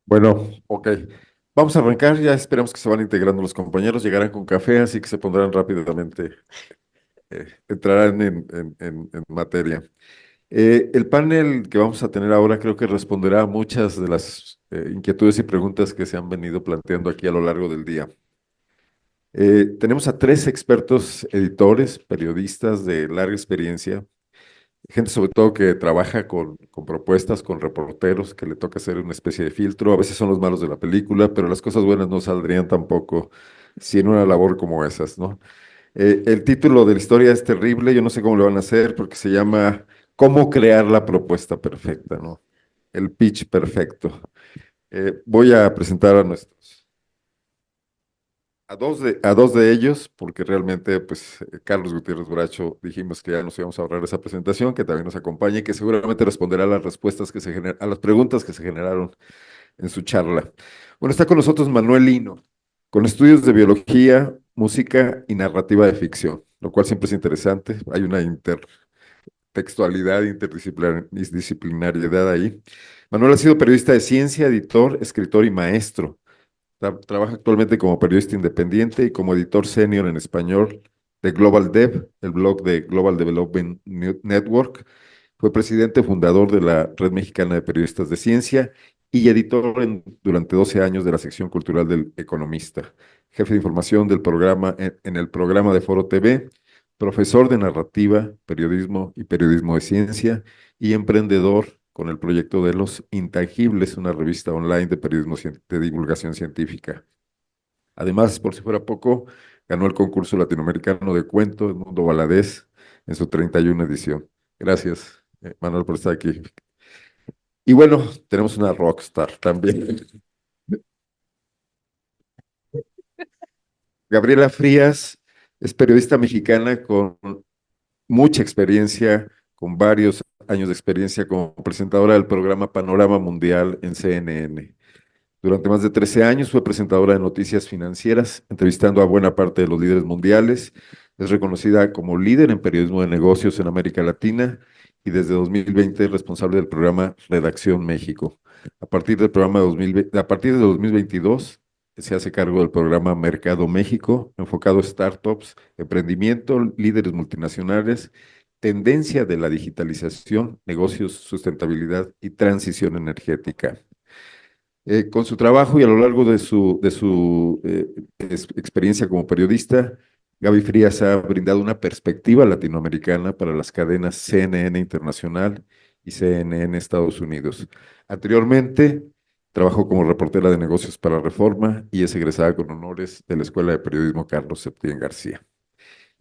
Bueno, ok. Vamos a arrancar, ya esperamos que se van integrando los compañeros, llegarán con café, así que se pondrán rápidamente, entrarán en materia. El panel que vamos a tener ahora creo que responderá a muchas de las inquietudes y preguntas que se han venido planteando aquí a lo largo del día. Tenemos a tres expertos editores, periodistas de larga experiencia, gente sobre todo que trabaja con propuestas, con reporteros, que le toca hacer una especie de filtro. A veces son los malos de la película, pero las cosas buenas no saldrían tampoco si en una labor como esas, ¿no? El título de la historia es terrible, yo no sé cómo lo van a hacer, porque se llama ¿Cómo crear la propuesta perfecta?, ¿no? El pitch perfecto. Voy a presentar a dos de ellos, porque realmente, pues, Carlos Gutiérrez Bracho, dijimos que ya nos íbamos a ahorrar esa presentación, que también nos acompañe y que seguramente responderá a las respuestas a las preguntas que se generaron en su charla. Bueno, está con nosotros Manuel Lino, con estudios de biología, música y narrativa de ficción, lo cual siempre es interesante. Hay una intertextualidad, interdisciplinariedad ahí. Manuel ha sido periodista de ciencia, editor, escritor y maestro. Trabaja actualmente como periodista independiente y como editor senior en español de Global Dev, el blog de Global Development Network. Fue presidente fundador de la Red Mexicana de Periodistas de Ciencia y editor durante 12 años de la sección cultural del Economista. Jefe de información del programa en el programa de Foro TV, profesor de narrativa, periodismo y periodismo de ciencia y emprendedor con el proyecto de Los Intangibles, una revista online de periodismo de divulgación científica. Además, por si fuera poco, ganó el concurso latinoamericano de cuento Edmundo Valadez en su 31 edición. Gracias, Manuel, por estar aquí. Y bueno, tenemos una rockstar también. Gabriela Frías es periodista mexicana con mucha experiencia, con varios años de experiencia como presentadora del programa Panorama Mundial en CNN. Durante más de 13 años fue presentadora de noticias financieras, entrevistando a buena parte de los líderes mundiales. Es reconocida como líder en periodismo de negocios en América Latina y desde 2020 es responsable del programa Redacción México. A partir de 2022 se hace cargo del programa Mercado México, enfocado a startups, emprendimiento, líderes multinacionales, tendencia de la digitalización, negocios, sustentabilidad y transición energética. Con su trabajo y a lo largo de su experiencia como periodista, Gaby Frías ha brindado una perspectiva latinoamericana para las cadenas CNN Internacional y CNN Estados Unidos. Anteriormente, trabajó como reportera de negocios para Reforma y es egresada con honores de la Escuela de Periodismo Carlos Septién García.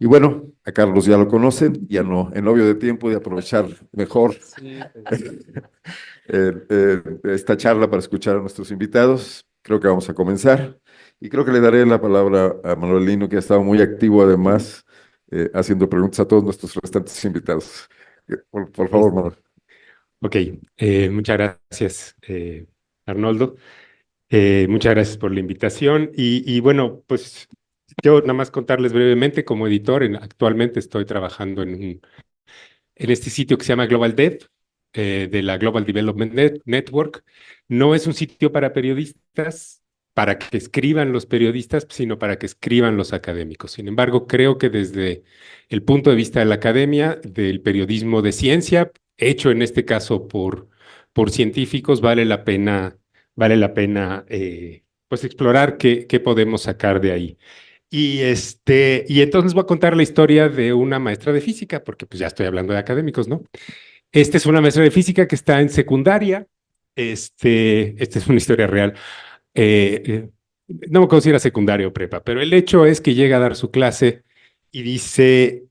Y bueno, a Carlos ya lo conocen, ya no, en obvio de tiempo de aprovechar mejor Sí, esta charla para escuchar a nuestros invitados. Creo que vamos a comenzar y creo que le daré la palabra a Manuel Lino, que ha estado muy activo además, haciendo preguntas a todos nuestros restantes invitados. Por favor, listo. Manuel. Ok, muchas gracias, Arnoldo. Muchas gracias por la invitación. Y bueno, pues yo nada más contarles brevemente, como editor, actualmente estoy trabajando en este sitio que se llama Global Dev, de la Global Development Network. No es un sitio para periodistas, para que escriban los periodistas, sino para que escriban los académicos. Sin embargo, creo que desde el punto de vista de la academia, del periodismo de ciencia, hecho en este caso por científicos, vale la pena pues explorar qué podemos sacar de ahí. Y entonces voy a contar la historia de una maestra de física, porque pues ya estoy hablando de académicos, ¿no? Esta es una maestra de física que está en secundaria. Esta es una historia real. Eh, eh, no me acuerdo si era secundaria o prepa, pero el hecho es que llega a dar su clase y dice,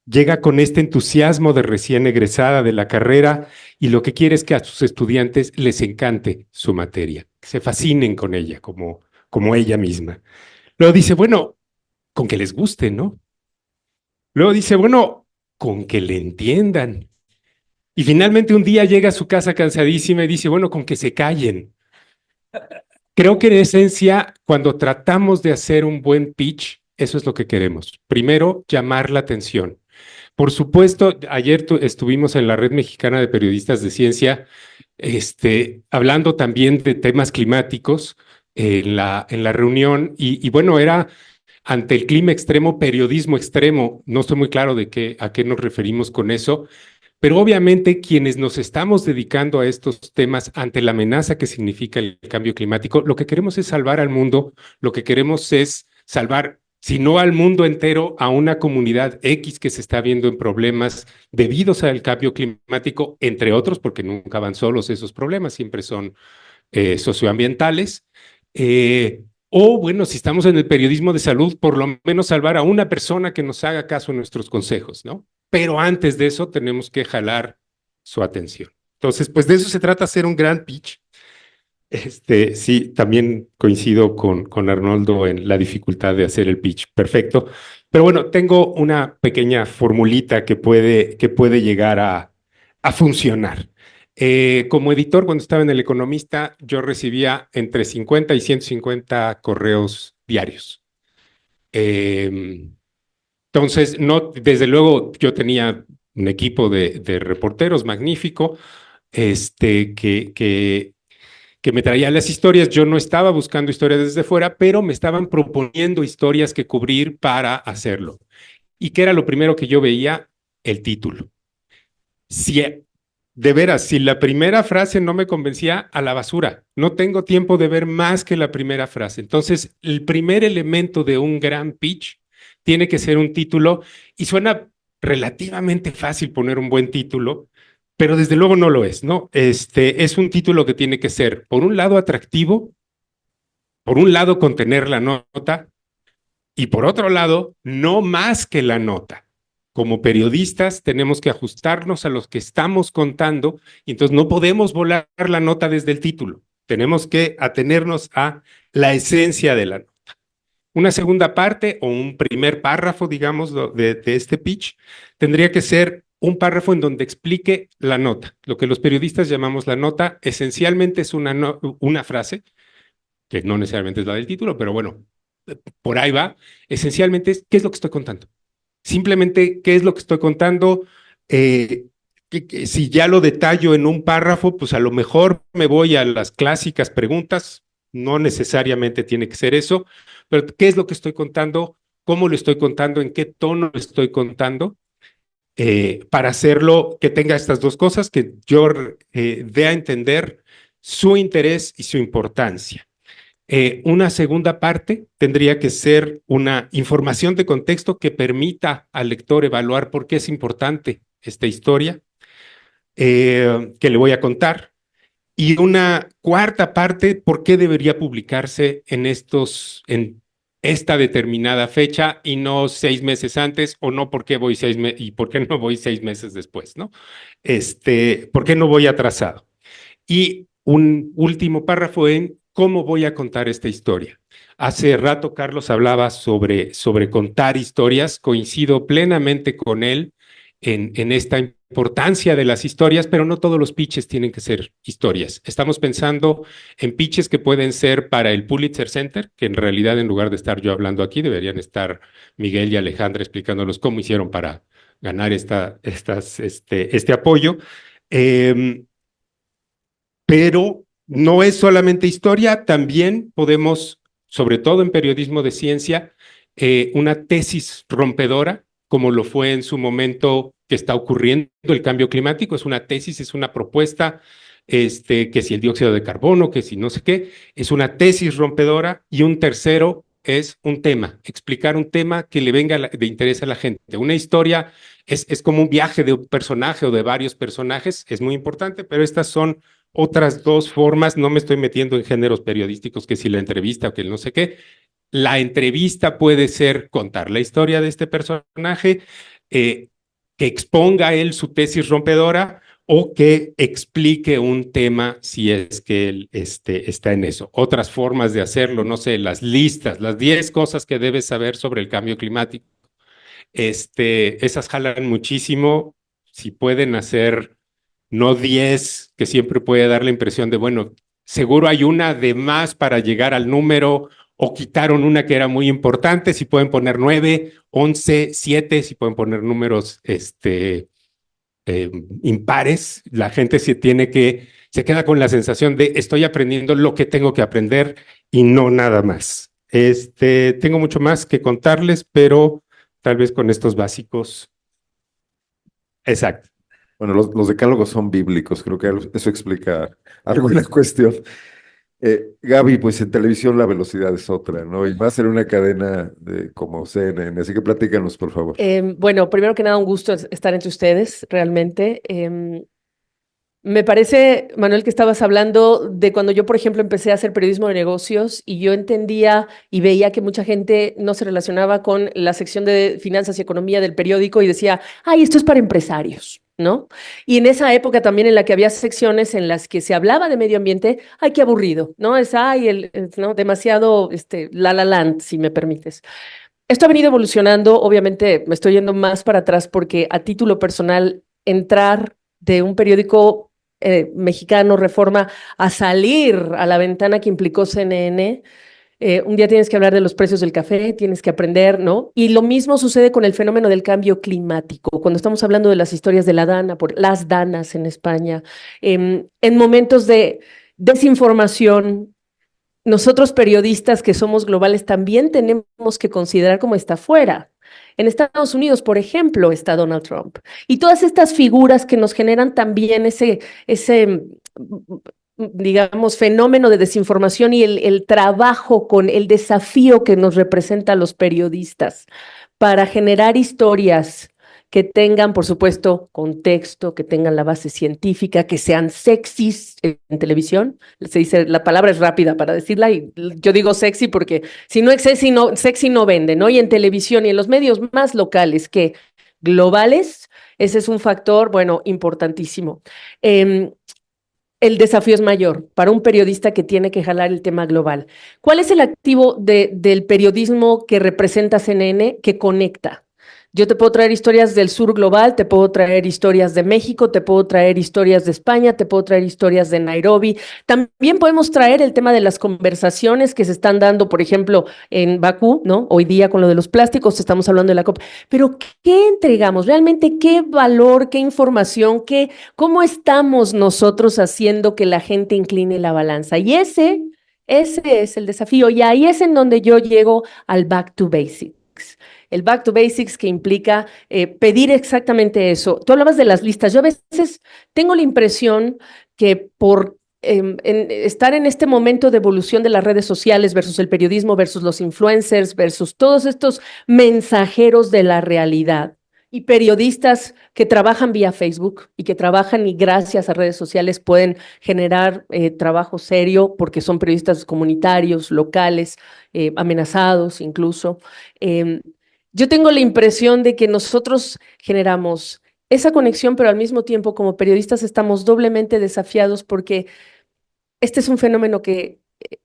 llega con este entusiasmo de recién egresada de la carrera y lo que quiere es que a sus estudiantes les encante su materia, que se fascinen con ella, como ella misma. Luego dice, bueno, con que les guste, ¿no? Luego dice, bueno, con que le entiendan. Y finalmente un día llega a su casa cansadísima y dice, bueno, con que se callen. Creo que en esencia, cuando tratamos de hacer un buen pitch, eso es lo que queremos. Primero, llamar la atención. Por supuesto, ayer estuvimos en la Red Mexicana de Periodistas de Ciencia hablando también de temas climáticos en la reunión y bueno, era ante el clima extremo, periodismo extremo. No estoy muy claro a qué nos referimos con eso, pero obviamente quienes nos estamos dedicando a estos temas ante la amenaza que significa el cambio climático, lo que queremos es salvar al mundo, lo que queremos es salvar, si no al mundo entero, a una comunidad X que se está viendo en problemas debidos al cambio climático, entre otros, porque nunca van solos esos problemas, siempre son socioambientales. O bueno, si estamos en el periodismo de salud, por lo menos salvar a una persona que nos haga caso en nuestros consejos, ¿no? Pero antes de eso tenemos que jalar su atención. Entonces, pues de eso se trata, hacer un gran pitch. Sí, también coincido con Arnoldo en la dificultad de hacer el pitch perfecto. Pero bueno, tengo una pequeña formulita que puede llegar a funcionar. Como editor, cuando estaba en El Economista, yo recibía entre 50 y 150 correos diarios. Eh, entonces, no, desde luego, yo tenía un equipo de reporteros magnífico, este, que, que, que me traía las historias. Yo no estaba buscando historias desde fuera, pero me estaban proponiendo historias que cubrir para hacerlo. ¿Y qué era lo primero que yo veía? El título. Si de veras, si la primera frase no me convencía, a la basura. No tengo tiempo de ver más que la primera frase. Entonces, el primer elemento de un gran pitch tiene que ser un título y suena relativamente fácil poner un buen título, pero desde luego no lo es, ¿no? Es un título que tiene que ser, por un lado, atractivo, por un lado, contener la nota y por otro lado, no más que la nota. Como periodistas tenemos que ajustarnos a los que estamos contando y entonces no podemos volar la nota desde el título. Tenemos que atenernos a la esencia de la nota. Una segunda parte o un primer párrafo, digamos, de este pitch tendría que ser un párrafo en donde explique la nota. Lo que los periodistas llamamos la nota esencialmente es una frase, que no necesariamente es la del título, pero bueno, por ahí va. Esencialmente es qué es lo que estoy contando. Simplemente qué es lo que estoy contando. Eh, si ya lo detallo en un párrafo, pues a lo mejor me voy a las clásicas preguntas. No necesariamente tiene que ser eso, pero qué es lo que estoy contando, cómo lo estoy contando, en qué tono lo estoy contando, para hacerlo que tenga estas dos cosas, que yo dé a entender su interés y su importancia. Una segunda parte tendría que ser una información de contexto que permita al lector evaluar por qué es importante esta historia que le voy a contar. Y una cuarta parte, por qué debería publicarse en esta determinada fecha y no 6 meses antes, o no por qué voy y por qué no voy 6 meses después, ¿no? ¿Por qué no voy atrasado? Y un último párrafo en cómo voy a contar esta historia. Hace rato Carlos hablaba sobre contar historias, coincido plenamente con él en esta importancia de las historias, pero no todos los pitches tienen que ser historias. Estamos pensando en pitches que pueden ser para el Pulitzer Center, que en realidad en lugar de estar yo hablando aquí, deberían estar Miguel y Alejandra explicándonos cómo hicieron para ganar este apoyo. Pero no es solamente historia, también podemos, sobre todo en periodismo de ciencia, una tesis rompedora, como lo fue en su momento que está ocurriendo el cambio climático, es una tesis, es una propuesta, que si el dióxido de carbono, que si no sé qué, es una tesis rompedora, y un tercero es un tema, explicar un tema que le venga de interés a la gente. Una historia es como un viaje de un personaje o de varios personajes, es muy importante, pero estas son otras dos formas. No me estoy metiendo en géneros periodísticos, que si la entrevista o que el no sé qué. La entrevista puede ser contar la historia de este personaje, que exponga él su tesis rompedora o que explique un tema si es que él está en eso. Otras formas de hacerlo, no sé, las listas, las 10 cosas que debes saber sobre el cambio climático. Esas jalan muchísimo. Si pueden hacer no 10, que siempre puede dar la impresión de, bueno, seguro hay una de más para llegar al número, o quitaron una que era muy importante. Si pueden poner 9, 11, 7, si pueden poner números impares, la gente se tiene que se queda con la sensación de estoy aprendiendo lo que tengo que aprender y no nada más. Tengo mucho más que contarles, pero tal vez con estos básicos. Exacto. Bueno, los decálogos son bíblicos, creo que eso explica alguna cuestión. Gaby, pues en televisión la velocidad es otra, ¿no? Y más en una cadena como CNN, así que platícanos, por favor. Bueno, primero que nada, un gusto estar entre ustedes, realmente. Me parece, Manuel, que estabas hablando de cuando yo, por ejemplo, empecé a hacer periodismo de negocios y yo entendía y veía que mucha gente no se relacionaba con la sección de finanzas y economía del periódico y decía, ay, esto es para empresarios, ¿no? Y en esa época también en la que había secciones en las que se hablaba de medio ambiente, ay, qué aburrido, ¿no? ¿no? Demasiado, la land, si me permites. Esto ha venido evolucionando, obviamente me estoy yendo más para atrás porque a título personal, entrar de un periódico mexicano, Reforma, a salir a la ventana que implicó CNN, un día tienes que hablar de los precios del café, tienes que aprender, ¿no? Y lo mismo sucede con el fenómeno del cambio climático, cuando estamos hablando de las historias de la Dana, por las Danas en España, en momentos de desinformación. Nosotros periodistas que somos globales también tenemos que considerar cómo está afuera. En Estados Unidos, por ejemplo, está Donald Trump. Y todas estas figuras que nos generan también digamos, fenómeno de desinformación y el trabajo con el desafío que nos representa a los periodistas para generar historias que tengan, por supuesto, contexto, que tengan la base científica, que sean sexys en televisión. Se dice, la palabra es rápida para decirla y yo digo sexy porque si no es sexy no vende, ¿no? Y en televisión y en los medios más locales que globales, ese es un factor, bueno, importantísimo. El desafío es mayor para un periodista que tiene que jalar el tema global. ¿Cuál es el activo del periodismo que representa CNN que conecta? Yo te puedo traer historias del sur global, te puedo traer historias de México, te puedo traer historias de España, te puedo traer historias de Nairobi. También podemos traer el tema de las conversaciones que se están dando, por ejemplo, en Bakú, ¿no? Hoy día con lo de los plásticos, estamos hablando de la COP. Pero, ¿qué entregamos? Realmente, ¿qué valor, qué información, cómo estamos nosotros haciendo que la gente incline la balanza? Y ese es el desafío. Y ahí es en donde yo llego al back to basics. El back to basics que implica pedir exactamente eso. Tú hablabas de las listas. Yo a veces tengo la impresión que por estar en este momento de evolución de las redes sociales versus el periodismo, versus los influencers, versus todos estos mensajeros de la realidad y periodistas que trabajan vía Facebook y que trabajan y gracias a redes sociales pueden generar trabajo serio porque son periodistas comunitarios, locales, amenazados incluso. Eh, yo tengo la impresión de que nosotros generamos esa conexión, pero al mismo tiempo como periodistas estamos doblemente desafiados porque este es un fenómeno que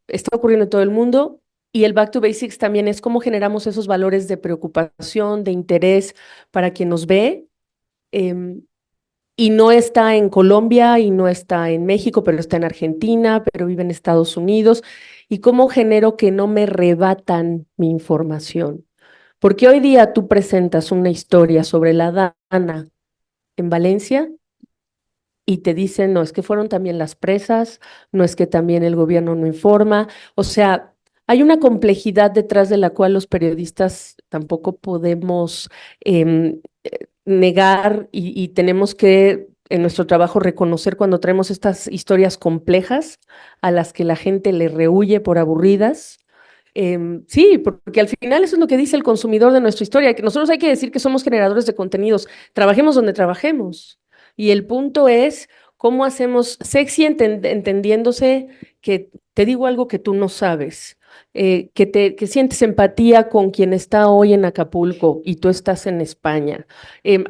está ocurriendo en todo el mundo y el Back to Basics también es cómo generamos esos valores de preocupación, de interés para quien nos ve. Y no está en Colombia y no está en México, pero está en Argentina, pero vive en Estados Unidos. ¿Y cómo genero que no me rebatan mi información? Porque hoy día tú presentas una historia sobre la Dana en Valencia y te dicen, no, es que fueron también las presas, no es que también el gobierno no informa. O sea, hay una complejidad detrás de la cual los periodistas tampoco podemos negar y tenemos que en nuestro trabajo reconocer cuando traemos estas historias complejas a las que la gente le rehúye por aburridas. Sí, porque al final eso es lo que dice el consumidor de nuestra historia, que nosotros hay que decir que somos generadores de contenidos, trabajemos donde trabajemos. Y el punto es cómo hacemos sexy entendiéndose que te digo algo que tú no sabes, que sientes empatía con quien está hoy en Acapulco y tú estás en España.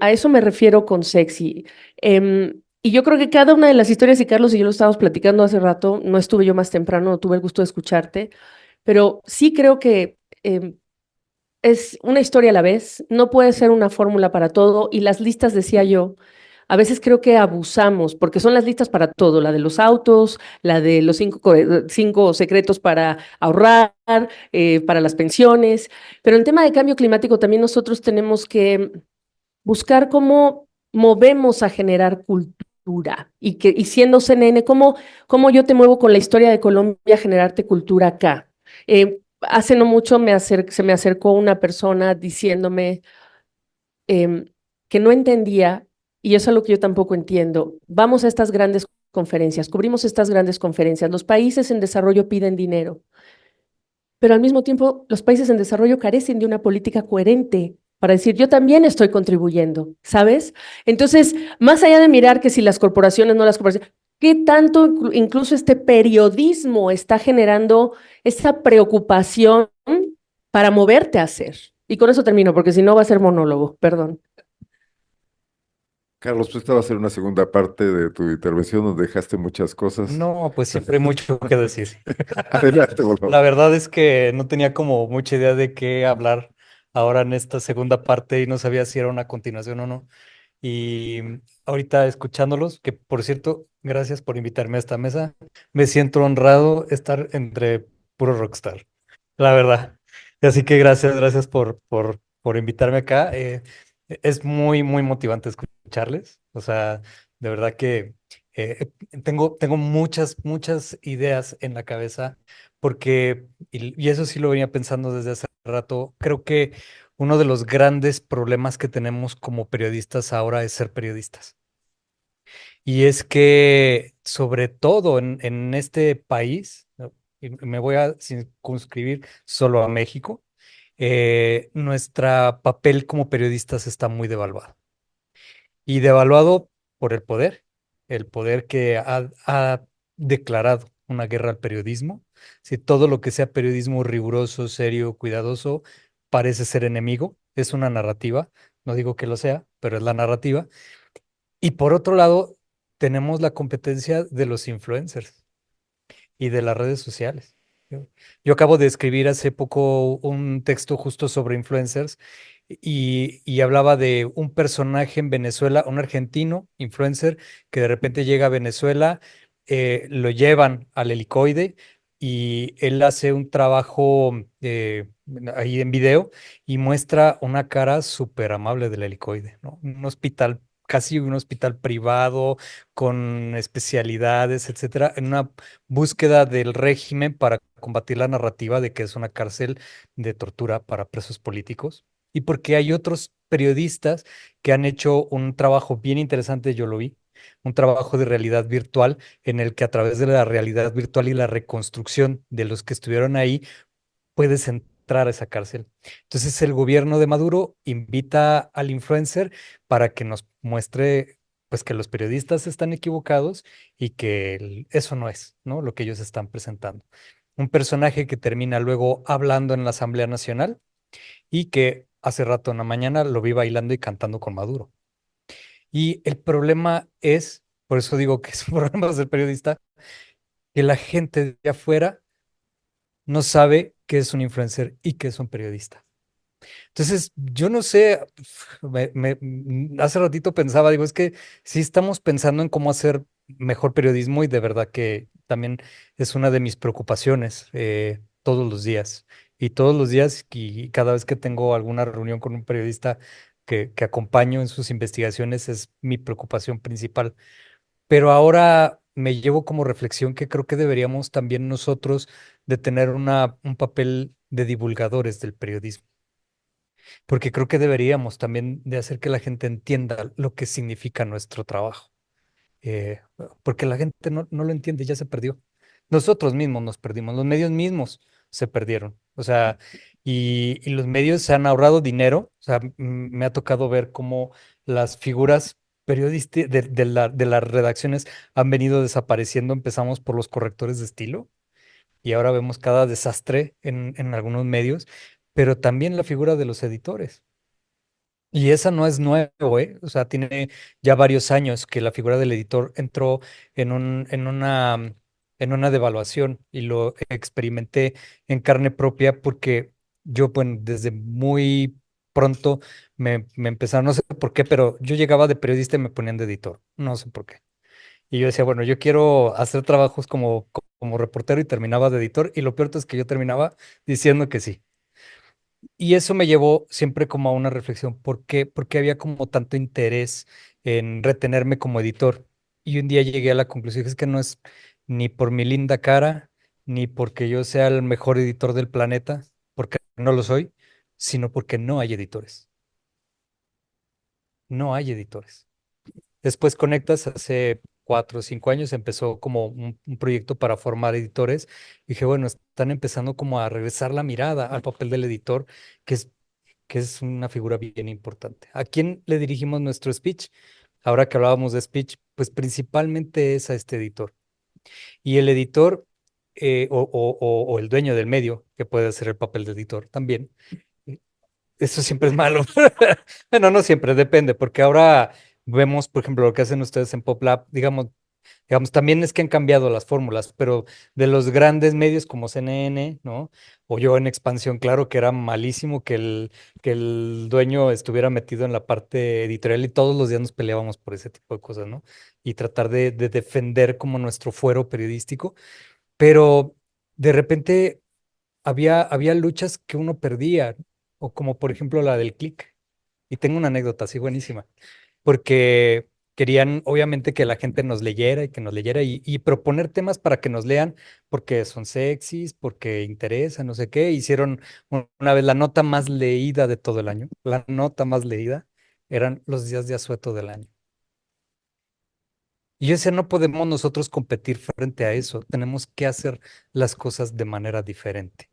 A eso me refiero con sexy. Y yo creo que cada una de las historias, y Carlos y yo lo estábamos platicando hace rato, no estuve yo más temprano, no tuve el gusto de escucharte, pero sí creo que es una historia a la vez, no puede ser una fórmula para todo y las listas, decía yo, a veces creo que abusamos porque son las listas para todo, la de los autos, la de los cinco secretos para ahorrar, para las pensiones, pero en tema de cambio climático también nosotros tenemos que buscar cómo movemos a generar cultura. cultura y siendo CNN, ¿cómo yo te muevo con la historia de Colombia a generarte cultura acá? Hace no mucho se me acercó una persona diciéndome em, que no entendía, y eso es lo que yo tampoco entiendo. Vamos a estas grandes conferencias, cubrimos estas grandes conferencias, los países en desarrollo piden dinero, pero al mismo tiempo los países en desarrollo carecen de una política coherente para decir, yo también estoy contribuyendo, ¿sabes? Entonces, más allá de mirar que si las corporaciones, no las corporaciones, ¿qué tanto incluso este periodismo está generando esa preocupación para moverte a hacer? Y con eso termino, porque si no va a ser monólogo, perdón. Carlos, pues esta va a ser una segunda parte de tu intervención donde dejaste muchas cosas. No, pues siempre hay mucho que decir. Adelante, por La favor. verdad es que no tenía como mucha idea de qué hablar ahora en esta segunda parte y no sabía si era una continuación o no. Y ahorita escuchándolos, que por cierto, gracias por invitarme a esta mesa, me siento honrado estar entre puro rockstar, la verdad. Así que gracias por invitarme acá. Es muy motivante escucharles. O sea, de verdad que tengo muchas ideas en la cabeza porque, y eso sí lo venía pensando desde hace rato, creo que uno de los grandes problemas que tenemos como periodistas ahora es ser periodistas. Y es que, sobre todo en este país, ¿no? Y me voy a circunscribir solo a México, nuestro papel como periodistas está muy devaluado. Y devaluado por el poder que ha declarado una guerra al periodismo. Si todo lo que sea periodismo riguroso, serio, cuidadoso, parece ser enemigo, es una narrativa. No digo que lo sea, pero es la narrativa. Y por otro lado, tenemos la competencia de los influencers y de las redes sociales. Yo acabo de escribir hace poco un texto justo sobre influencers y hablaba de un personaje en Venezuela, un argentino influencer que de repente llega a Venezuela, lo llevan al helicoide y él hace un trabajo ahí en video y muestra una cara súper amable del helicoide, ¿no? Un hospital, casi un hospital privado con especialidades, etcétera, en una búsqueda del régimen para combatir la narrativa de que es una cárcel de tortura para presos políticos. Y porque hay otros periodistas que han hecho un trabajo bien interesante, yo lo vi, un trabajo de realidad virtual en el que a través de la realidad virtual y la reconstrucción de los que estuvieron ahí, puedes entrar a esa cárcel. Entonces el gobierno de Maduro invita al influencer para que nos muestre pues que los periodistas están equivocados y que eso no es, ¿no? Lo que ellos están presentando. Un personaje que termina luego hablando en la Asamblea Nacional y que hace rato en la mañana lo vi bailando y cantando con Maduro. Y el problema es, por eso digo que es un problema ser periodista, que la gente de afuera no sabe qué es un influencer y qué es un periodista. Entonces, yo no sé, hace ratito pensaba, digo, es que sí estamos pensando en cómo hacer mejor periodismo y de verdad que también es una de mis preocupaciones todos los días. Y todos los días y cada vez que tengo alguna reunión con un periodista que acompaño en sus investigaciones es mi preocupación principal. Pero ahora me llevo como reflexión que creo que deberíamos también nosotros de tener un papel de divulgadores del periodismo, porque creo que deberíamos también de hacer que la gente entienda lo que significa nuestro trabajo, eh, porque la gente no lo entiende, ya se perdió. Nosotros mismos nos perdimos, los medios mismos se perdieron, o sea, y los medios se han ahorrado dinero, o sea, me ha tocado ver cómo las figuras periodísticas de las redacciones han venido desapareciendo, empezamos por los correctores de estilo y ahora vemos cada desastre en algunos medios, pero también la figura de los editores. Y esa no es nuevo, ¿eh? O sea, tiene ya varios años que la figura del editor entró en en una devaluación y lo experimenté en carne propia porque yo, bueno, desde muy pronto me empezaron, no sé por qué, pero yo llegaba de periodista y me ponían de editor, no sé por qué. Y yo decía, bueno, yo quiero hacer trabajos como reportero y terminaba de editor y lo peor es que yo terminaba diciendo que sí. Y eso me llevó siempre como a una reflexión, ¿por qué había como tanto interés en retenerme como editor? Y un día llegué a la conclusión que es que no es ni por mi linda cara, ni porque yo sea el mejor editor del planeta, porque no lo soy, sino porque no hay editores. No hay editores. Después Conectas, hace 4 o 5 años, empezó como un proyecto para formar editores. Y dije, bueno, están empezando como a regresar la mirada al papel del editor, que es, que es una figura bien importante. ¿A quién le dirigimos nuestro speech? Ahora que hablábamos de speech, pues principalmente es a este editor. Y el editor o el dueño del medio, que puede hacer el papel de editor también, eso siempre es malo. Bueno, no siempre, depende, porque ahora vemos, por ejemplo, lo que hacen ustedes en PopLab, digamos, también es que han cambiado las fórmulas, pero de los grandes medios como CNN, ¿no? O yo en Expansión, claro que era malísimo que el dueño estuviera metido en la parte editorial y todos los días nos peleábamos por ese tipo de cosas, ¿no? Y tratar de defender como nuestro fuero periodístico, pero de repente había luchas que uno perdía, o como por ejemplo la del click. Y tengo una anécdota así buenísima, porque querían obviamente que la gente nos leyera y que nos leyera y proponer temas para que nos lean, porque son sexys, porque interesan, no sé qué. Hicieron una vez la nota más leída de todo el año. La nota más leída eran los días de asueto del año. Y yo decía, no podemos nosotros competir frente a eso, tenemos que hacer las cosas de manera diferente.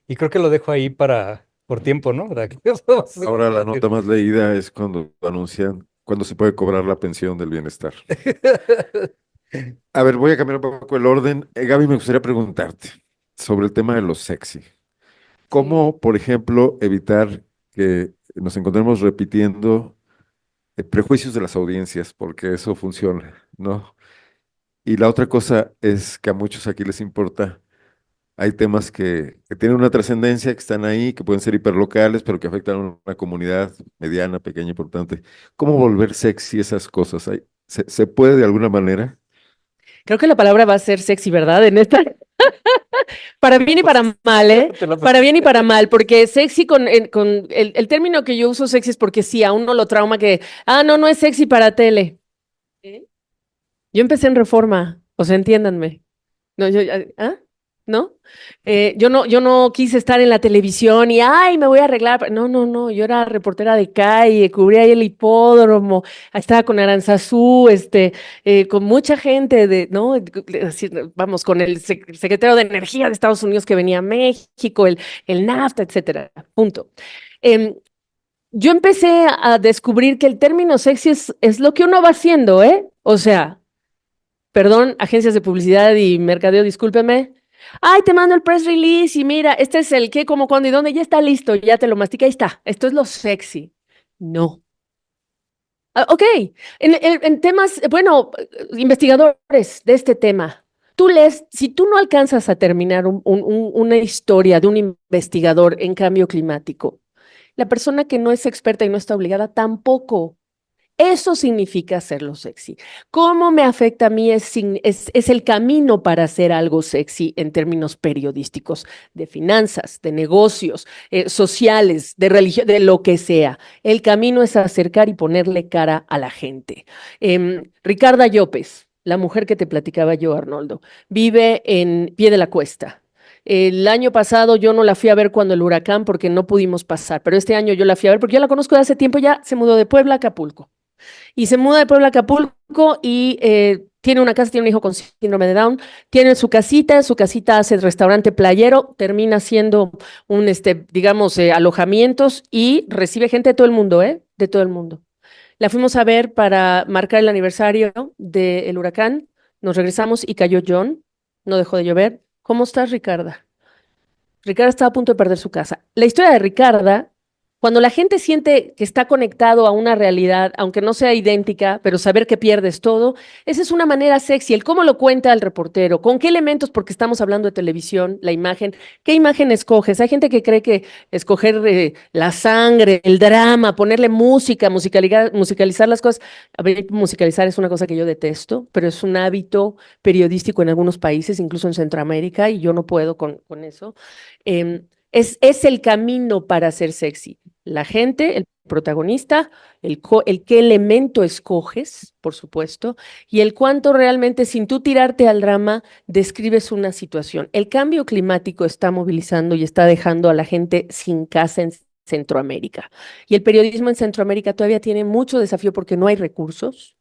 Y creo que lo dejo ahí por tiempo, ¿no? Para que podamos Ahora la compartir. nota más leída es cuando anuncian cuándo se puede cobrar la pensión del bienestar. A ver, voy a cambiar un poco el orden. Gaby, me gustaría preguntarte sobre el tema de lo sexy. Sí. ¿Cómo, por ejemplo, evitar que nos encontremos repitiendo prejuicios de las audiencias? Porque eso funciona, ¿no? Y la otra cosa es que a muchos aquí les importa. Hay temas que tienen una trascendencia, que están ahí, que pueden ser hiperlocales, pero que afectan a una comunidad mediana, pequeña, importante. ¿Cómo volver sexy esas cosas? ¿Se puede de alguna manera? Creo que la palabra va a ser sexy, ¿verdad? En esta, para bien y para Pues, mal, ¿eh? te la Para bien y pusiste. para mal, porque sexy con el término que yo uso sexy es porque sí, a uno lo trauma que, no, no es sexy para tele. ¿Eh? Yo empecé en Reforma, o sea, entiéndanme. No, ¿ah? ¿No? Yo no quise estar en la televisión y, ay, me voy a arreglar. No, no, no, yo era reportera de calle, cubría ahí el hipódromo, estaba con Aranzazú, con mucha gente ¿no? Así, vamos, con el secretario de Energía de Estados Unidos que venía a México, el NAFTA, etcétera, punto. Em, yo empecé a descubrir que el término sexy es lo que uno va haciendo, ¿eh? O sea, perdón, agencias de publicidad y mercadeo, discúlpeme. Ay, te mando el press release y mira, este es el qué, cómo, cuándo y dónde, ya está listo, ya te lo mastica, ahí está. Esto es lo sexy. No. Ok, en temas, bueno, investigadores de este tema, tú lees, si tú no alcanzas a terminar una historia de un investigador en cambio climático, la persona que no es experta y no está obligada tampoco. Eso significa hacerlo sexy. ¿Cómo me afecta a mí? Es el camino para hacer algo sexy en términos periodísticos, de finanzas, de negocios, sociales, de religión, de lo que sea. El camino es acercar y ponerle cara a la gente. Ricarda Llopes, la mujer que te platicaba yo, Arnoldo, vive en Pie de la Cuesta. El año pasado yo no la fui a ver cuando el huracán porque no pudimos pasar, pero este año yo la fui a ver porque ya la conozco de hace tiempo, ya se mudó de Puebla a Acapulco y se muda de Puebla a Acapulco y tiene una casa, tiene un hijo con síndrome de Down, tiene su casita hace restaurante playero, termina siendo digamos, alojamientos y recibe gente de todo el mundo, ¿eh? De todo el mundo. La fuimos a ver para marcar el aniversario del huracán, nos regresamos y cayó John, no dejó de llover. ¿Cómo estás, Ricarda? Ricarda estaba a punto de perder su casa. La historia de Ricarda, cuando la gente siente que está conectado a una realidad, aunque no sea idéntica, pero saber que pierdes todo, esa es una manera sexy. El cómo lo cuenta el reportero, con qué elementos, porque estamos hablando de televisión, la imagen, qué imagen escoges. Hay gente que cree que escoger la sangre, el drama, ponerle música, musicalizar las cosas. A ver, musicalizar es una cosa que yo detesto, pero es un hábito periodístico en algunos países, incluso en Centroamérica, y yo no puedo con eso. Es el camino para ser sexy. La gente, el protagonista, el qué elemento escoges, por supuesto, y el cuánto realmente, sin tú tirarte al drama, describes una situación. El cambio climático está movilizando y está dejando a la gente sin casa en Centroamérica. Y el periodismo en Centroamérica todavía tiene mucho desafío porque no hay recursos,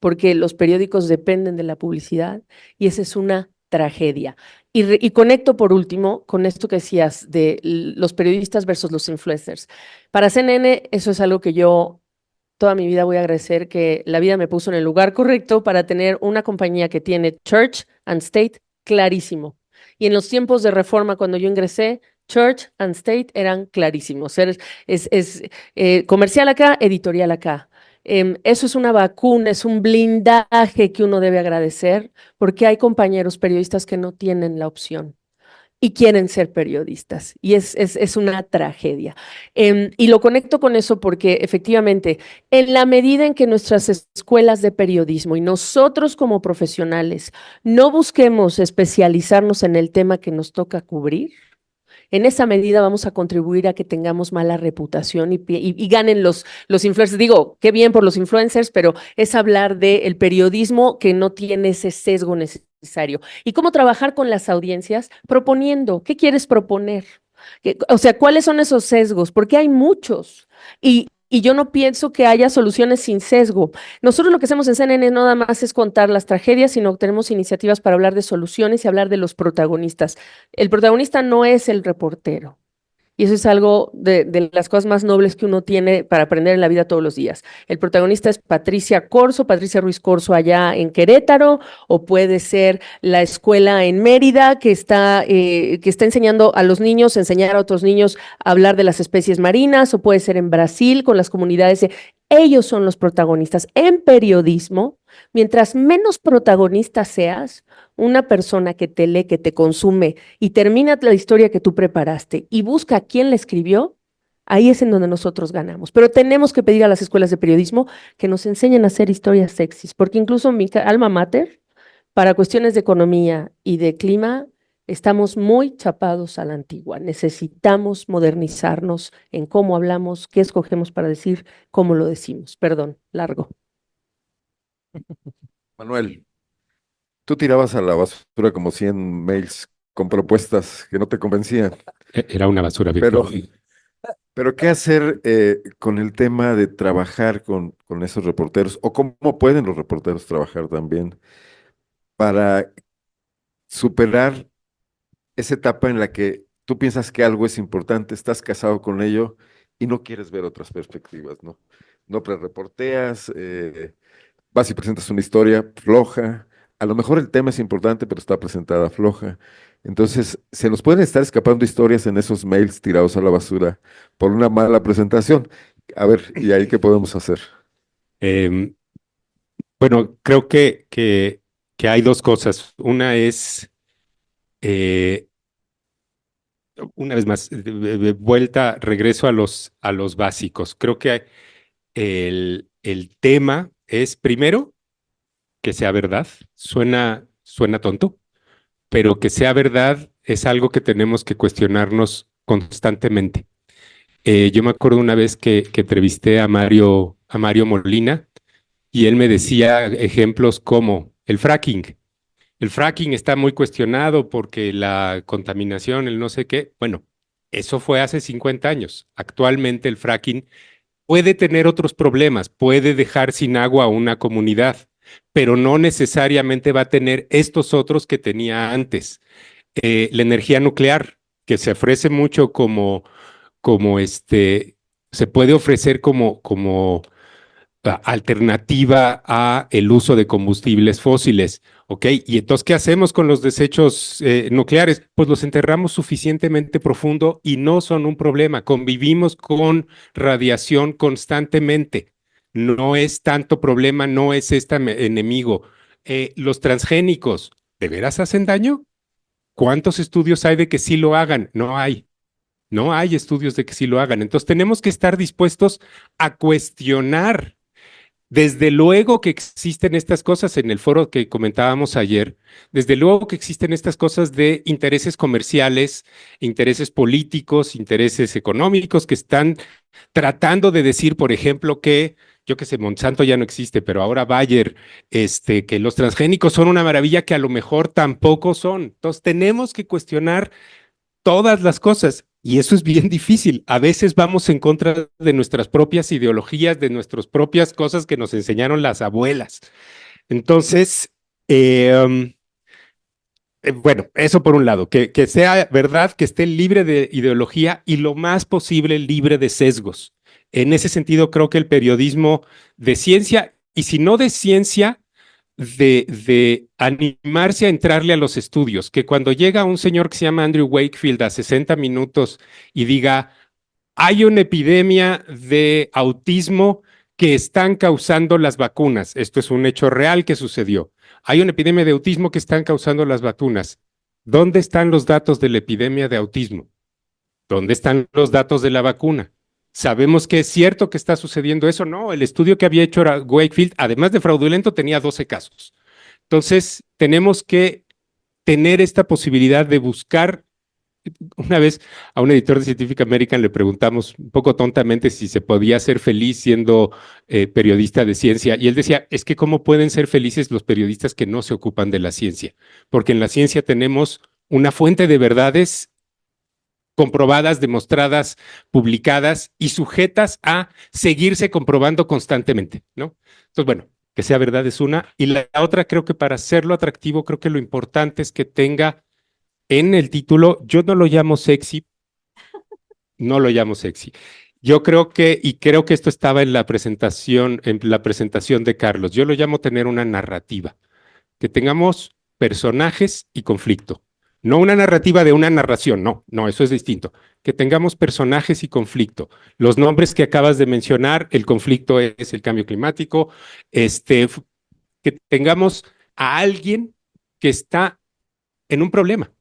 porque los periódicos dependen de la publicidad, y esa es una tragedia. Y conecto por último con esto que decías de los periodistas versus los influencers. Para CNN eso es algo que yo toda mi vida voy a agradecer, que la vida me puso en el lugar correcto para tener una compañía que tiene Church and State clarísimo. Y en los tiempos de Reforma, cuando yo ingresé, Church and State eran clarísimos. Comercial acá, editorial acá. Eso es una vacuna, es un blindaje que uno debe agradecer, porque hay compañeros periodistas que no tienen la opción y quieren ser periodistas, y es una tragedia. Y lo conecto con eso porque efectivamente, en la medida en que nuestras escuelas de periodismo y nosotros como profesionales no busquemos especializarnos en el tema que nos toca cubrir, en esa medida vamos a contribuir a que tengamos mala reputación y ganen los influencers. Digo, qué bien por los influencers, pero es hablar del periodismo que no tiene ese sesgo necesario. Y cómo trabajar con las audiencias proponiendo. ¿Qué quieres proponer? O sea, ¿cuáles son esos sesgos? Porque hay muchos. Y yo no pienso que haya soluciones sin sesgo. Nosotros lo que hacemos en CNN no nada más es contar las tragedias, sino que tenemos iniciativas para hablar de soluciones y hablar de los protagonistas. El protagonista no es el reportero. Y eso es algo de las cosas más nobles que uno tiene para aprender en la vida todos los días. El protagonista es Patricia Ruiz Corso allá en Querétaro, o puede ser la escuela en Mérida que está enseñando a los niños, enseñar a otros niños a hablar de las especies marinas, o puede ser en Brasil con las comunidades. Ellos son los protagonistas. En periodismo, mientras menos protagonista seas, una persona que te lee, que te consume y termina la historia que tú preparaste y busca a quién la escribió, ahí es en donde nosotros ganamos. Pero tenemos que pedir a las escuelas de periodismo que nos enseñen a hacer historias sexys, porque incluso mi alma mater, para cuestiones de economía y de clima, estamos muy chapados a la antigua. Necesitamos modernizarnos en cómo hablamos, qué escogemos para decir, cómo lo decimos. Perdón, largo. Manuel, tú tirabas a la basura como 100 mails con propuestas que no te convencían, Era una basura pero, virtual. pero ¿qué hacer con el tema de trabajar con esos reporteros? ¿O cómo pueden los reporteros trabajar también para superar esa etapa en la que tú piensas que algo es importante, estás casado con ello y no quieres ver otras perspectivas, ¿no? No prereporteas, vas y presentas una historia floja, a lo mejor el tema es importante, pero está presentada floja. Entonces, se nos pueden estar escapando historias en esos mails tirados a la basura por una mala presentación. A ver, ¿y ahí qué podemos hacer? Em, bueno, creo que hay dos cosas. Una es, eh, una vez más, de vuelta, regreso a los básicos. Creo que el tema es, primero, que sea verdad. Suena tonto, pero que sea verdad es algo que tenemos que cuestionarnos constantemente. Yo me acuerdo una vez que entrevisté a Mario Molina, y él me decía ejemplos como el fracking. El fracking está muy cuestionado porque la contaminación, el no sé qué. Bueno, eso fue hace 50 años. Actualmente el fracking puede tener otros problemas, puede dejar sin agua a una comunidad, pero no necesariamente va a tener estos otros que tenía antes. La energía nuclear, que se ofrece mucho se puede ofrecer como alternativa a el uso de combustibles fósiles, ¿ok? Y entonces, ¿qué hacemos con los desechos nucleares? Pues los enterramos suficientemente profundo y no son un problema. Convivimos con radiación constantemente. No es tanto problema, no es enemigo. Los transgénicos, ¿de veras hacen daño? ¿Cuántos estudios hay de que sí lo hagan? No hay. No hay estudios de que sí lo hagan. Entonces tenemos que estar dispuestos a cuestionar. Desde luego que existen estas cosas en el foro que comentábamos ayer, desde luego que existen estas cosas de intereses comerciales, intereses políticos, intereses económicos que están tratando de decir, por ejemplo, que, yo qué sé, Monsanto ya no existe, pero ahora Bayer, que los transgénicos son una maravilla que a lo mejor tampoco son. Entonces tenemos que cuestionar todas las cosas y eso es bien difícil. A veces vamos en contra de nuestras propias ideologías, de nuestras propias cosas que nos enseñaron las abuelas. Entonces, bueno, eso por un lado, que sea verdad, que esté libre de ideología y lo más posible libre de sesgos. En ese sentido, creo que el periodismo de ciencia, y si no de ciencia, de animarse a entrarle a los estudios, que cuando llega un señor que se llama Andrew Wakefield a 60 minutos y diga, hay una epidemia de autismo que están causando las vacunas. Esto es un hecho real que sucedió. Hay una epidemia de autismo que están causando las vacunas. ¿Dónde están los datos de la epidemia de autismo? ¿Dónde están los datos de la vacuna? ¿Sabemos que es cierto que está sucediendo eso? No, el estudio que había hecho Wakefield, además de fraudulento, tenía 12 casos. Entonces, tenemos que tener esta posibilidad de buscar. Una vez a un editor de Scientific American le preguntamos un poco tontamente si se podía ser feliz siendo periodista de ciencia y él decía, es que cómo pueden ser felices los periodistas que no se ocupan de la ciencia, porque en la ciencia tenemos una fuente de verdades comprobadas, demostradas, publicadas y sujetas a seguirse comprobando constantemente, ¿no? Entonces, bueno, que sea verdad es una. Y la otra, creo que para hacerlo atractivo, creo que lo importante es que tenga en el título, yo no lo llamo sexy, no lo llamo sexy. Yo creo que, y creo que esto estaba en la presentación de Carlos, yo lo llamo tener una narrativa, que tengamos personajes y conflicto. No una narrativa de una narración, no, no, eso es distinto. Que tengamos personajes y conflicto. Los nombres que acabas de mencionar, el conflicto es el cambio climático, que tengamos a alguien que está en un problema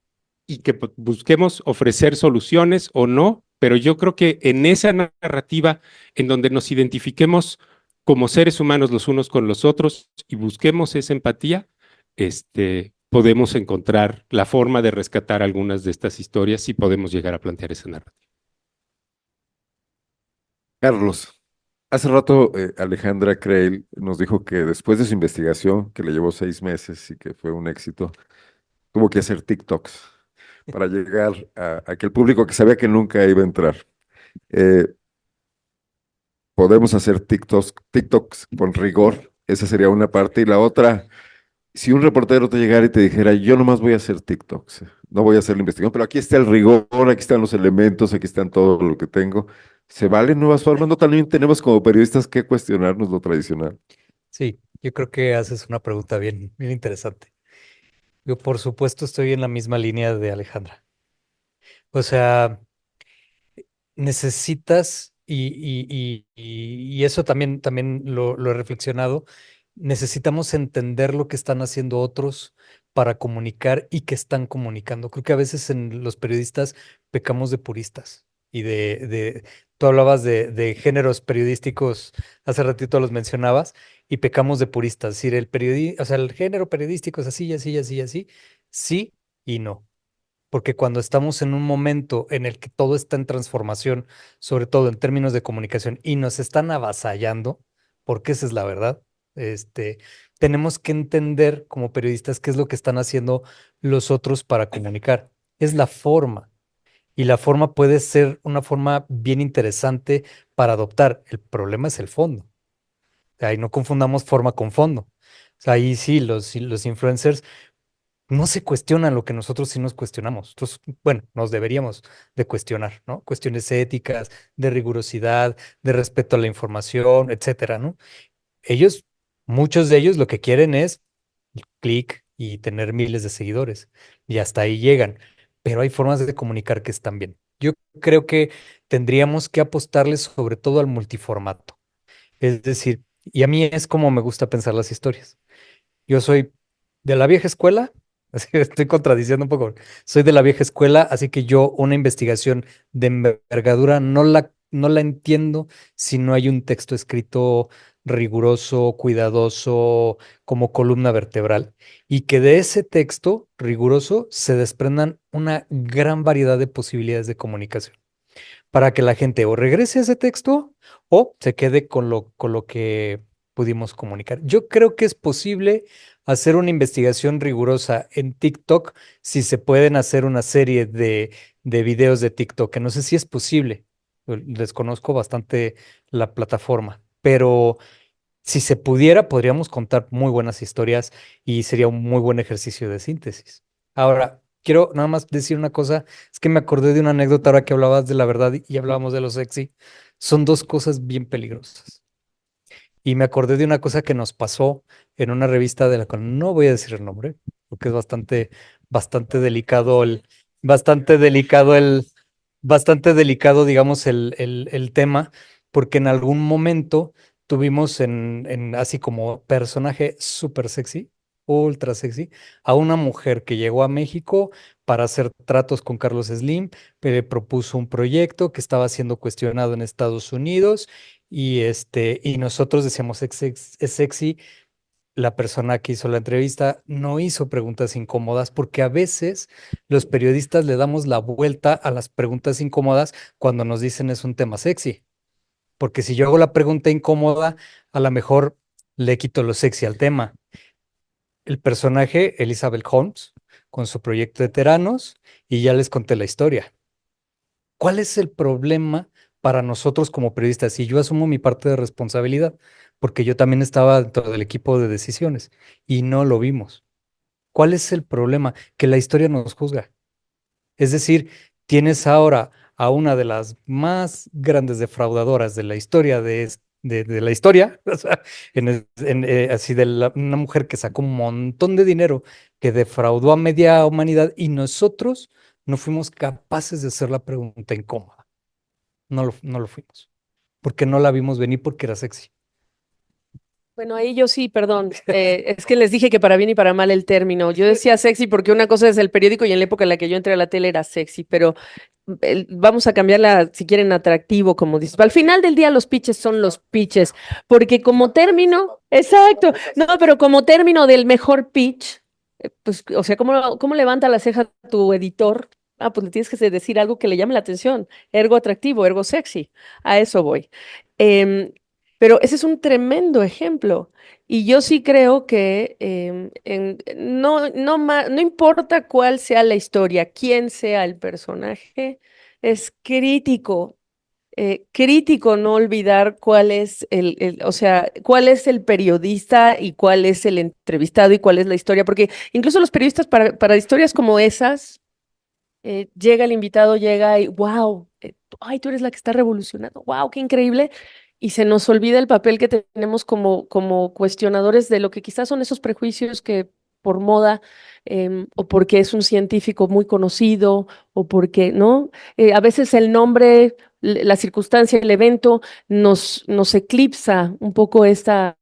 y que busquemos ofrecer soluciones o no, pero yo creo que en esa narrativa en donde nos identifiquemos como seres humanos los unos con los otros y busquemos esa empatía, podemos encontrar la forma de rescatar algunas de estas historias y podemos llegar a plantear esa narrativa. Carlos, hace rato Alejandra Creil nos dijo que después de su investigación, que le llevó 6 meses y que fue un éxito, tuvo que hacer TikToks para llegar a aquel público que sabía que nunca iba a entrar. Eh, Podemos hacer TikToks con rigor, esa sería una parte, y la otra, si un reportero te llegara y te dijera, yo nomás voy a hacer TikToks, no voy a hacer la investigación, pero aquí está el rigor, aquí están los elementos, aquí están todo lo que tengo, ¿se valen nuevas formas? No, también tenemos como periodistas que cuestionarnos lo tradicional. Sí, yo creo que haces una pregunta bien, bien interesante. Yo, por supuesto, estoy en la misma línea de Alejandra. O sea, necesitas, y eso también lo he reflexionado, necesitamos entender lo que están haciendo otros para comunicar y que están comunicando. Creo que a veces en los periodistas pecamos de puristas y tú hablabas de géneros periodísticos, hace ratito los mencionabas, y pecamos de puristas. Es decir, o sea, el género periodístico es así, y así, y así, y así, sí y no. Porque cuando estamos en un momento en el que todo está en transformación, sobre todo en términos de comunicación, y nos están avasallando, porque esa es la verdad, este, tenemos que entender como periodistas qué es lo que están haciendo los otros para comunicar. Es la forma. Y la forma puede ser una forma bien interesante para adoptar. El problema es el fondo. O sea, y no confundamos forma con fondo. O sea, ahí sí, los influencers no se cuestionan lo que nosotros sí nos cuestionamos. Entonces, bueno, nos deberíamos de cuestionar, ¿no? Cuestiones éticas, de rigurosidad, de respeto a la información, etcétera, ¿no? Ellos, muchos de ellos lo que quieren es clic y tener miles de seguidores y hasta ahí llegan, pero hay formas de comunicar que están bien. Yo creo que tendríamos que apostarles sobre todo al multiformato. Es decir, y a mí es como me gusta pensar las historias. Yo soy de la vieja escuela, así que estoy contradiciendo un poco. Soy de la vieja escuela, así que yo una investigación de envergadura no la entiendo si no hay un texto escrito riguroso, cuidadoso, como columna vertebral, y que de ese texto riguroso se desprendan una gran variedad de posibilidades de comunicación. para que la gente o regrese a ese texto o se quede con lo que pudimos comunicar. Yo creo que es posible hacer una investigación rigurosa en TikTok si se pueden hacer una serie de videos de TikTok, que no sé si es posible. Desconozco bastante la plataforma, pero si se pudiera, podríamos contar muy buenas historias y sería un muy buen ejercicio de síntesis. Ahora, quiero nada más decir una cosa, es que me acordé de una anécdota ahora que hablabas de la verdad y hablábamos de lo sexy. Son dos cosas bien peligrosas. Y me acordé de una cosa que nos pasó en una revista de la cual no voy a decir el nombre, porque es bastante delicado bastante delicado bastante delicado, digamos, el tema, porque en algún momento tuvimos así como personaje súper sexy, ultra sexy, a una mujer que llegó a México para hacer tratos con Carlos Slim, propuso un proyecto que estaba siendo cuestionado en Estados Unidos y nosotros decíamos es sexy. La persona que hizo la entrevista no hizo preguntas incómodas porque a veces los periodistas le damos la vuelta a las preguntas incómodas cuando nos dicen es un tema sexy. Porque si yo hago la pregunta incómoda, a lo mejor le quito lo sexy al tema. El personaje, Elizabeth Holmes, con su proyecto de Teranos, y ya les conté la historia. ¿Cuál es el problema para nosotros como periodistas? Y yo asumo mi parte de responsabilidad, porque yo también estaba dentro del equipo de decisiones y no lo vimos. ¿Cuál es el problema? Que la historia nos juzga. Es decir, tienes ahora a una de las más grandes defraudadoras de la historia de la historia, o sea, así una mujer que sacó un montón de dinero, que defraudó a media humanidad y nosotros no fuimos capaces de hacer la pregunta incómoda. No lo fuimos, porque no la vimos venir porque era sexy. Bueno, ahí yo sí, perdón. Es que les dije que para bien y para mal el término. Yo decía sexy porque una cosa es el periódico y en la época en la que yo entré a la tele era sexy, pero vamos a cambiarla si quieren atractivo, como dices. Al final del día los pitches son los pitches, porque como término, exacto, no, pero como término del mejor pitch, pues, o sea, ¿cómo levanta la ceja tu editor? Ah, pues le tienes que decir algo que le llame la atención, ergo atractivo, ergo sexy. A eso voy. Em, pero ese es un tremendo ejemplo. Y yo sí creo que no importa cuál sea la historia, quién sea el personaje, es crítico no olvidar cuál es o sea, cuál es el periodista y cuál es el entrevistado y cuál es la historia, porque incluso los periodistas para historias como esas, llega el invitado, llega y wow, ay, tú eres la que está revolucionando, wow, qué increíble. Y se nos olvida el papel que tenemos como cuestionadores de lo que quizás son esos prejuicios que por moda, o porque es un científico muy conocido, o porque, ¿no? A veces el nombre, la circunstancia, el evento nos eclipsa un poco esta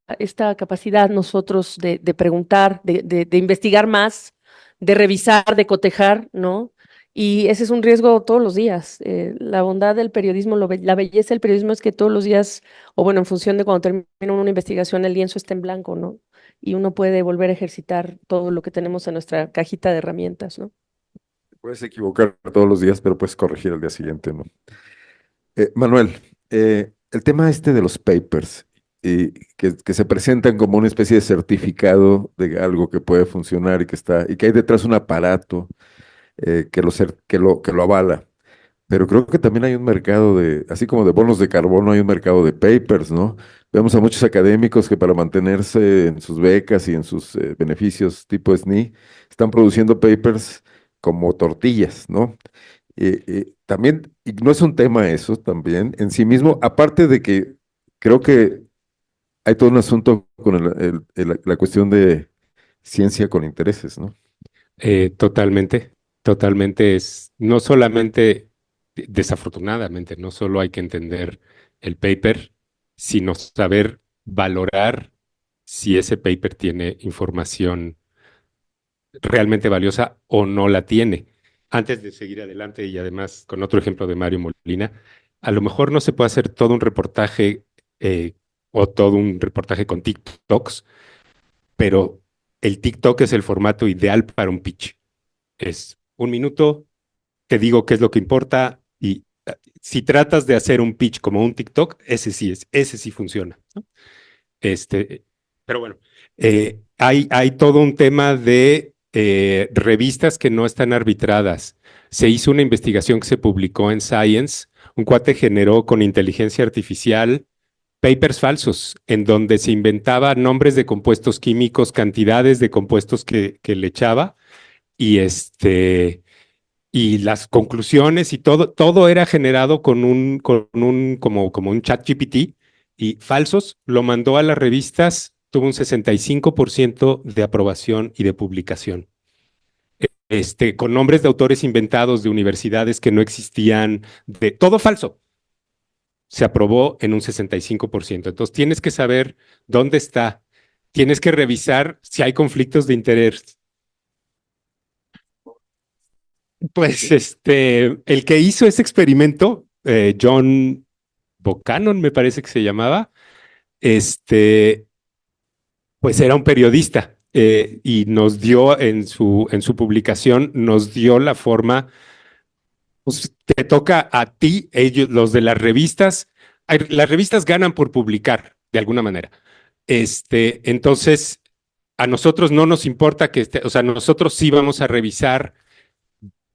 capacidad nosotros de preguntar, de investigar más, de revisar, de cotejar, ¿no? Y ese es un riesgo todos los días. La bondad del periodismo, la belleza del periodismo es que todos los días, o bueno, en función de cuando termina una investigación, el lienzo está en blanco, ¿no? Y uno puede volver a ejercitar todo lo que tenemos en nuestra cajita de herramientas, ¿no? Puedes equivocar todos los días, pero puedes corregir al día siguiente, ¿no? Manuel, el tema este de los papers, que se presentan como una especie de certificado de algo que puede funcionar y que hay detrás un aparato que lo avala. Pero creo que también hay un mercado así como de bonos de carbono, hay un mercado de papers, ¿no? Vemos a muchos académicos que para mantenerse en sus becas y en sus beneficios tipo SNI, están produciendo papers como tortillas, ¿no? También, y no es un tema eso también en sí mismo, aparte de que creo que hay todo un asunto con la cuestión de ciencia con intereses, ¿no? Totalmente, totalmente es, no solamente, desafortunadamente, no solo hay que entender el paper, sino saber valorar si ese paper tiene información realmente valiosa o no la tiene. Antes de seguir adelante y además con otro ejemplo de Mario Molina, a lo mejor no se puede hacer todo un reportaje eh, o todo un reportaje con TikToks, pero el TikTok es el formato ideal para un pitch. Es un minuto, te digo qué es lo que importa y Si tratas de hacer un pitch como un TikTok, ese sí funciona, ¿no? Pero bueno, hay todo un tema de revistas que no están arbitradas. Se hizo una investigación que se publicó en Science. Un cuate generó con inteligencia artificial papers falsos en donde se inventaba nombres de compuestos químicos, cantidades de compuestos que le echaba y y las conclusiones y todo era generado como un chat GPT y falsos, lo mandó a las revistas, tuvo un 65% de aprobación y de publicación. Con nombres de autores inventados de universidades que no existían, de todo falso, se aprobó en un 65%. Entonces tienes que saber dónde está, tienes que revisar si hay conflictos de interés. Pues el que hizo ese experimento, John Buchanan, me parece que se llamaba, este, pues era un periodista y nos dio en su publicación, nos dio la forma, pues te toca a ti, ellos, los de las revistas, las revistas ganan por publicar, de alguna manera. Entonces, a nosotros no nos importa que o sea, nosotros sí vamos a revisar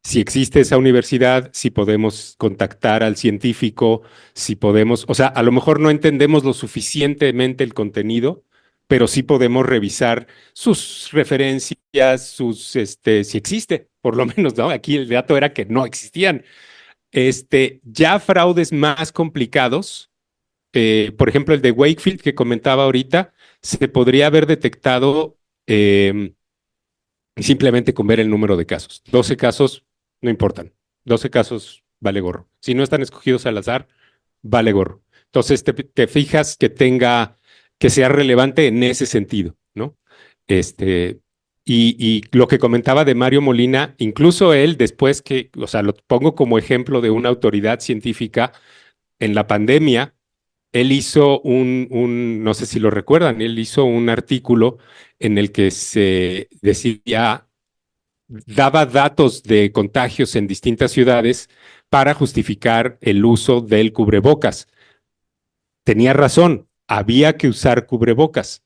si existe esa universidad, si podemos contactar al científico, si podemos, o sea, a lo mejor no entendemos lo suficientemente el contenido, pero sí podemos revisar sus referencias, si existe, por lo menos, ¿no? Aquí el dato era que no existían. Ya fraudes más complicados, por ejemplo, el de Wakefield que comentaba ahorita, se podría haber detectado simplemente con ver el número de casos. 12 casos no importan. 12 casos vale gorro. Si no están escogidos al azar, vale gorro. Entonces te fijas que sea relevante en ese sentido, ¿no? Y lo que comentaba de Mario Molina, incluso él después o sea, lo pongo como ejemplo de una autoridad científica en la pandemia, él hizo no sé si lo recuerdan, él hizo un artículo en el que se decía daba datos de contagios en distintas ciudades para justificar el uso del cubrebocas. Tenía razón, había que usar cubrebocas.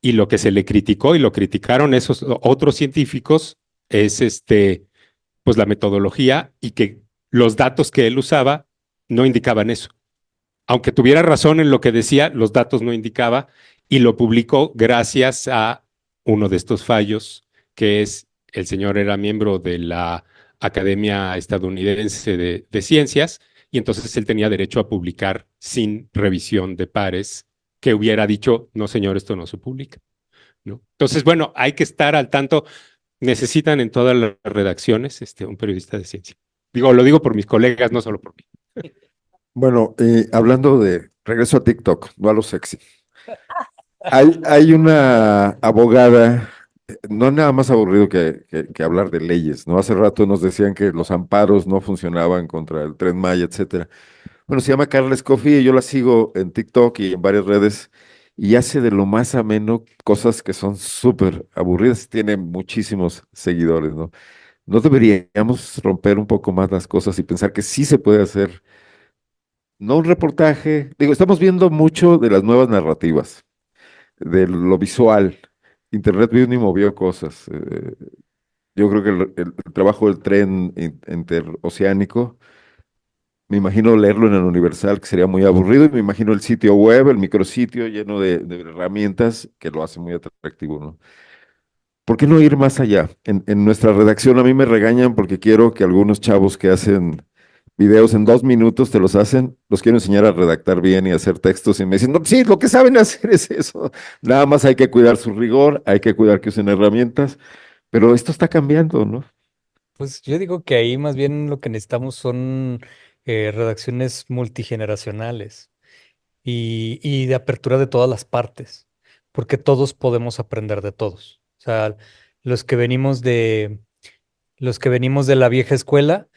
Y lo que se le criticó y lo criticaron esos otros científicos es pues la metodología y que los datos que él usaba no indicaban eso. Aunque tuviera razón en lo que decía, los datos no indicaba y lo publicó gracias a uno de estos fallos, que es el señor era miembro de la Academia Estadounidense de Ciencias y entonces él tenía derecho a publicar sin revisión de pares, que hubiera dicho, no señor, esto no se publica, ¿no? Entonces, bueno, hay que estar al tanto. Necesitan en todas las redacciones un periodista de ciencia. Lo digo por mis colegas, no solo por mí. Bueno, hablando de regreso a TikTok, no a lo sexy. Hay una abogada, no nada más aburrido que hablar de leyes, ¿no? Hace rato nos decían que los amparos no funcionaban contra el Tren Maya, etcétera. Bueno, se llama Carla Escoffi y yo la sigo en TikTok y en varias redes y hace de lo más ameno cosas que son súper aburridas. Tiene muchísimos seguidores, ¿no? No deberíamos romper un poco más las cosas y pensar que sí se puede hacer, no un reportaje. Digo, estamos viendo mucho de las nuevas narrativas, de lo visual. Internet vino y movió cosas. Yo creo que el trabajo del tren interoceánico, me imagino leerlo en el Universal, que sería muy aburrido, y me imagino el sitio web, el micrositio lleno de herramientas que lo hace muy atractivo, ¿no? ¿Por qué no ir más allá? En nuestra redacción a mí me regañan porque quiero que algunos chavos que hacen videos en 2 minutos te los hacen, los quiero enseñar a redactar bien y a hacer textos y me dicen, no, sí, lo que saben hacer es eso. Nada más hay que cuidar su rigor, hay que cuidar que usen herramientas, pero esto está cambiando, ¿no? Pues yo digo que ahí más bien lo que necesitamos son redacciones multigeneracionales y de apertura de todas las partes, porque todos podemos aprender de todos. O sea, los que venimos de, los que venimos de la vieja escuela,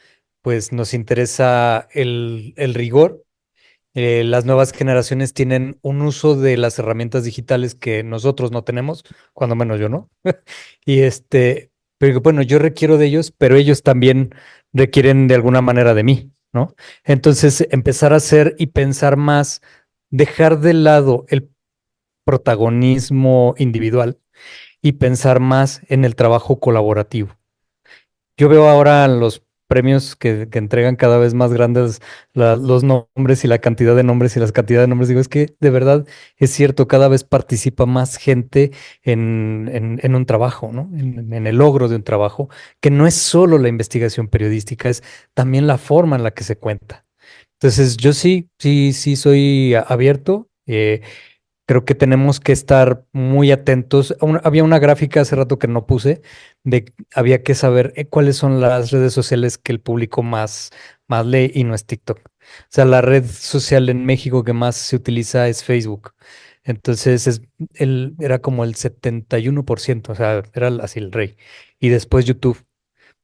pues nos interesa el rigor. Las nuevas generaciones tienen un uso de las herramientas digitales que nosotros no tenemos, cuando menos yo no. Y pero bueno, yo requiero de ellos, pero ellos también requieren de alguna manera de mí. ¿no? Entonces, empezar a hacer y pensar más, dejar de lado el protagonismo individual y pensar más en el trabajo colaborativo. Yo veo ahora los premios que entregan cada vez más grandes los nombres y la cantidad de nombres y las cantidades de nombres. Digo, es que de verdad es cierto, cada vez participa más gente en un trabajo, ¿no? En el logro de un trabajo, que no es solo la investigación periodística, es también la forma en la que se cuenta. Entonces, yo sí soy abierto. Creo que tenemos que estar muy atentos. Había una gráfica hace rato que no puse, había que saber cuáles son las redes sociales que el público más lee y no es TikTok. O sea, la red social en México que más se utiliza es Facebook. Entonces era como el 71%, o sea, era así el rey. Y después YouTube.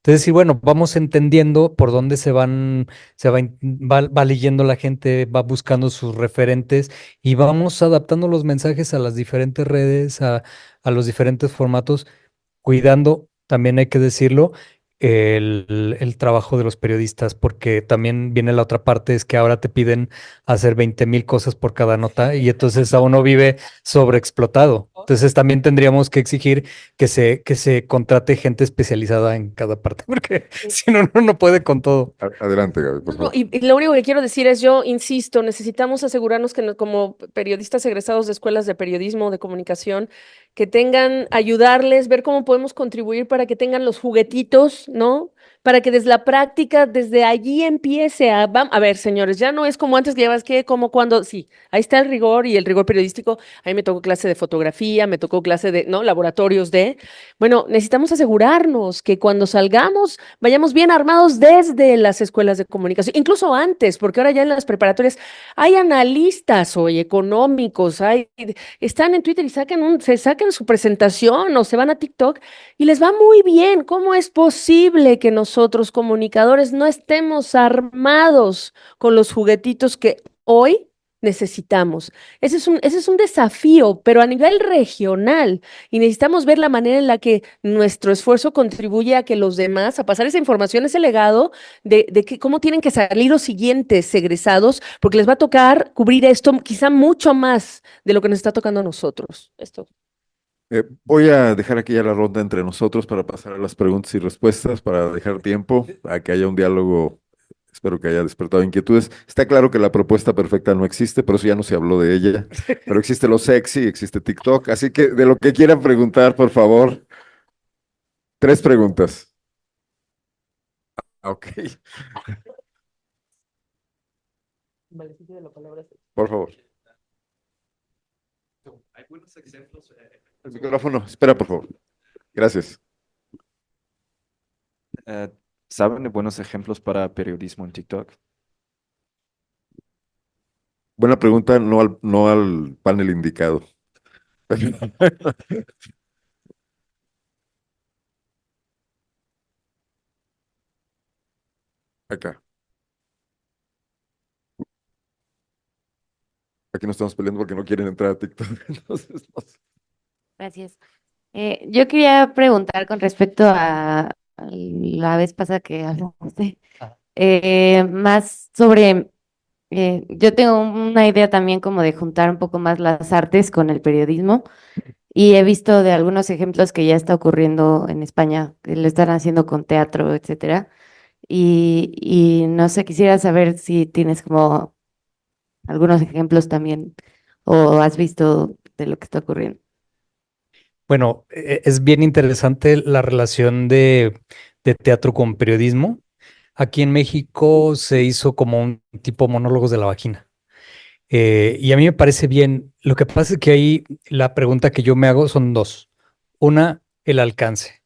Entonces, sí, bueno, vamos entendiendo por dónde va leyendo la gente, va buscando sus referentes y vamos adaptando los mensajes a las diferentes redes, a los diferentes formatos, cuidando, también hay que decirlo, el trabajo de los periodistas, porque también viene la otra parte, es que ahora te piden hacer 20,000 cosas por cada nota y entonces a uno vive sobreexplotado. Entonces también tendríamos que exigir que se contrate gente especializada en cada parte, porque si no, uno no puede con todo. Adelante, Gaby, por No, favor. y lo único que quiero decir es, yo insisto, necesitamos asegurarnos que como periodistas egresados de escuelas de periodismo, de comunicación, que tengan, ayudarles, ver cómo podemos contribuir para que tengan los juguetitos, ¿no? Para que desde la práctica, desde allí empiece a ver, señores, ya no es como antes que llevas que, como cuando, sí, ahí está el rigor y el rigor periodístico. A mí me tocó clase de fotografía, me tocó clase de, ¿no? Laboratorios de, bueno, necesitamos asegurarnos que cuando salgamos vayamos bien armados desde las escuelas de comunicación, incluso antes, porque ahora ya en las preparatorias hay analistas hoy económicos, están en Twitter y se sacan su presentación o se van a TikTok y les va muy bien. ¿Cómo es posible que nosotros comunicadores no estemos armados con los juguetitos que hoy necesitamos? Ese es un desafío, pero a nivel regional, y necesitamos ver la manera en la que nuestro esfuerzo contribuye a que los demás, a pasar esa información, ese legado de cómo tienen que salir los siguientes egresados, porque les va a tocar cubrir esto quizá mucho más de lo que nos está tocando a nosotros. Esto. Voy a dejar aquí ya la ronda entre nosotros para pasar a las preguntas y respuestas, para dejar tiempo a que haya un diálogo. Espero que haya despertado inquietudes. Está claro que la propuesta perfecta no existe, por eso ya no se habló de ella, pero existe lo sexy, existe TikTok, así que de lo que quieran preguntar, por favor, 3 preguntas. Ok, por favor. El micrófono, espera, por favor. Gracias. Eh, ¿Saben de buenos ejemplos para periodismo en TikTok? Buena pregunta, no al panel indicado. Acá. Aquí no estamos peleando porque no quieren entrar a TikTok. Entonces, no sé. Gracias. Yo quería preguntar con respecto a la vez pasada que hablamos más sobre, yo tengo una idea también como de juntar un poco más las artes con el periodismo y he visto de algunos ejemplos que ya está ocurriendo en España, que lo están haciendo con teatro, etcétera. Y no sé, quisiera saber si tienes como algunos ejemplos también o has visto de lo que está ocurriendo. Bueno, es bien interesante la relación de teatro con periodismo. Aquí en México se hizo como un tipo monólogos de la vagina. Y a mí me parece bien. Lo que pasa es que ahí la pregunta que yo me hago son dos. Una, el alcance.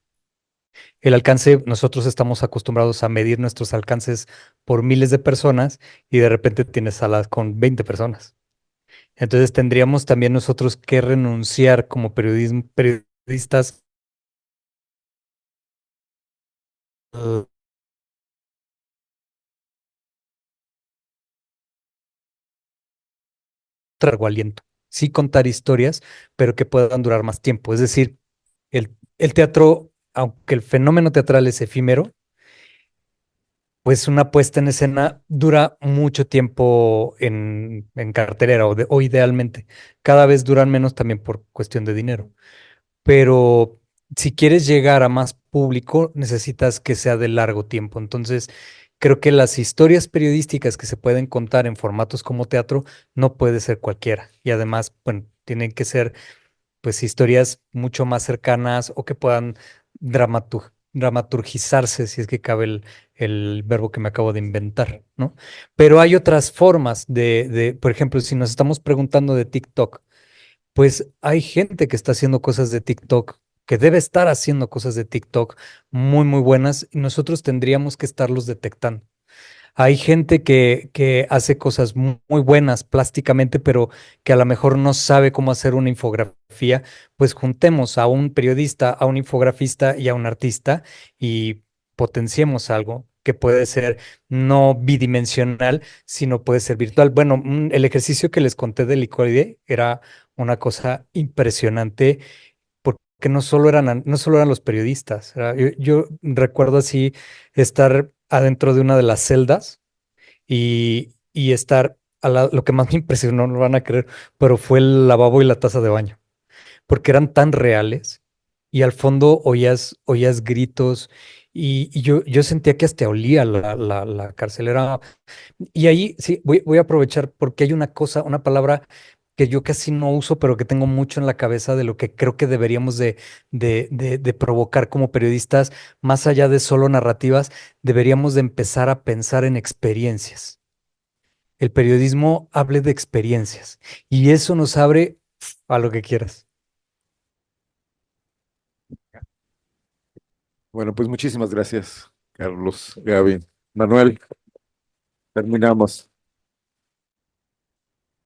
El alcance, nosotros estamos acostumbrados a medir nuestros alcances por miles de personas y de repente tienes salas con 20 personas. Entonces tendríamos también nosotros que renunciar como periodistas a trago aliento. Sí contar historias, pero que puedan durar más tiempo. Es decir, el teatro, aunque el fenómeno teatral es efímero, pues una puesta en escena dura mucho tiempo en cartelera o idealmente. Cada vez duran menos también por cuestión de dinero. Pero si quieres llegar a más público, necesitas que sea de largo tiempo. Entonces, creo que las historias periodísticas que se pueden contar en formatos como teatro no puede ser cualquiera. Y además, bueno, tienen que ser pues historias mucho más cercanas o que puedan dramaturgizarse, si es que cabe el verbo que me acabo de inventar, ¿no? Pero hay otras formas por ejemplo, si nos estamos preguntando de TikTok, pues hay gente que está haciendo cosas de TikTok, que debe estar haciendo cosas de TikTok muy, muy buenas y nosotros tendríamos que estarlos detectando. Hay gente que hace cosas muy buenas plásticamente, pero que a lo mejor no sabe cómo hacer una infografía. Pues juntemos a un periodista, a un infografista y a un artista y potenciemos algo que puede ser no bidimensional, sino puede ser virtual. Bueno, el ejercicio que les conté del licoide era una cosa impresionante porque no solo eran los periodistas. Yo recuerdo así estar adentro de una de las celdas y estar lo que más me impresionó, no lo van a creer, pero fue el lavabo y la taza de baño, porque eran tan reales y al fondo oías gritos y yo sentía que hasta olía la carcelera. Y ahí sí, voy a aprovechar porque hay una cosa, una palabra que yo casi no uso, pero que tengo mucho en la cabeza de lo que creo que deberíamos de provocar como periodistas, más allá de solo narrativas, deberíamos de empezar a pensar en experiencias. El periodismo hable de experiencias y eso nos abre a lo que quieras. Bueno, pues muchísimas gracias, Carlos, Gaby, Manuel. Terminamos.